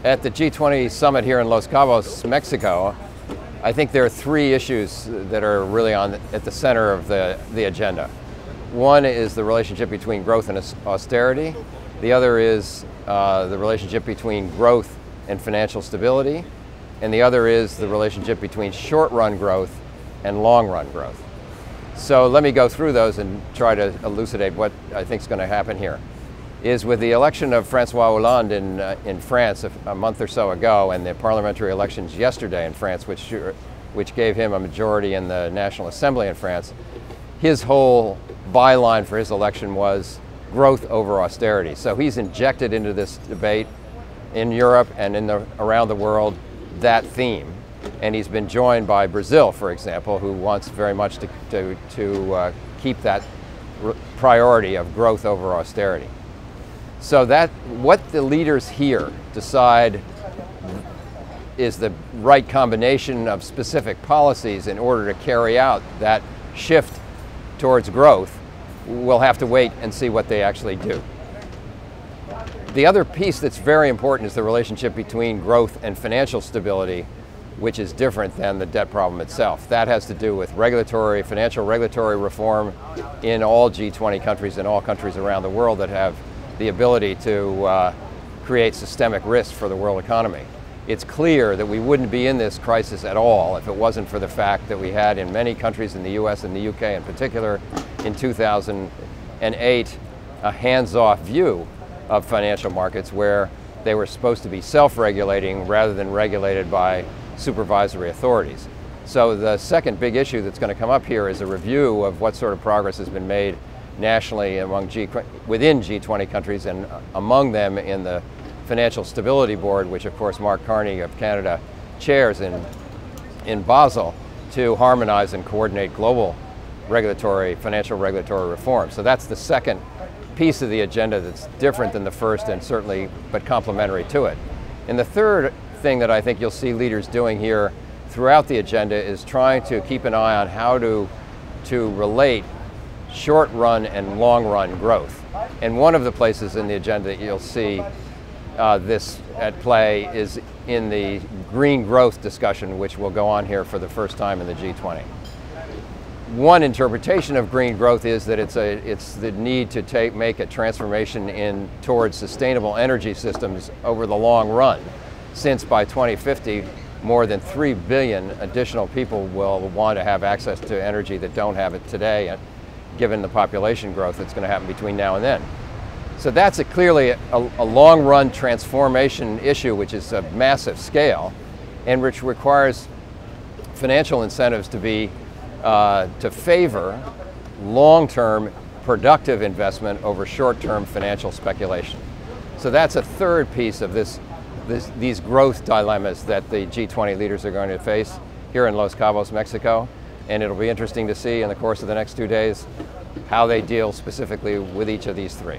At the G20 summit here in Los Cabos, Mexico, I think there are three issues that are really at the center of the agenda. One is the relationship between growth and austerity. The other is the relationship between growth and financial stability. And the other is the relationship between short-run growth and long-run growth. So let me go through those and try to elucidate what I think is going to happen here. Is with the election of Francois Hollande in France a month or so ago, and the parliamentary elections yesterday in France, which gave him a majority in the National Assembly in France, his whole byline for his election was growth over austerity. So he's injected into this debate in Europe and around the world that theme. And he's been joined by Brazil, for example, who wants very much to keep that priority of growth over austerity. So that what the leaders here decide is the right combination of specific policies in order to carry out that shift towards growth, we'll have to wait and see what they actually do. The other piece that's very important is the relationship between growth and financial stability, which is different than the debt problem itself. That has to do with financial regulatory reform in all G20 countries and all countries around the world that have the ability to create systemic risk for the world economy. It's clear that we wouldn't be in this crisis at all if it wasn't for the fact that we had in many countries, in the US and the UK in particular, in 2008, a hands-off view of financial markets where they were supposed to be self-regulating rather than regulated by supervisory authorities. So the second big issue that's going to come up here is a review of what sort of progress has been made nationally within G20 countries and among them in the Financial Stability Board, which of course Mark Carney of Canada chairs in Basel, to harmonize and coordinate global financial regulatory reform. So that's the second piece of the agenda that's different than the first and certainly but complementary to it. And the third thing that I think you'll see leaders doing here throughout the agenda is trying to keep an eye on how to relate short-run and long-run growth. And one of the places in the agenda that you'll see this at play is in the green growth discussion, which will go on here for the first time in the G20. One interpretation of green growth is that it's the need to make a transformation towards sustainable energy systems over the long run, since by 2050 more than 3 billion additional people will want to have access to energy that don't have it today, given the population growth that's going to happen between now and then. So that's clearly a long-run transformation issue, which is a massive scale, and which requires financial incentives to favor long-term productive investment over short-term financial speculation. So that's a third piece of these growth dilemmas that the G20 leaders are going to face here in Los Cabos, Mexico. And it'll be interesting to see in the course of the next 2 days how they deal specifically with each of these three.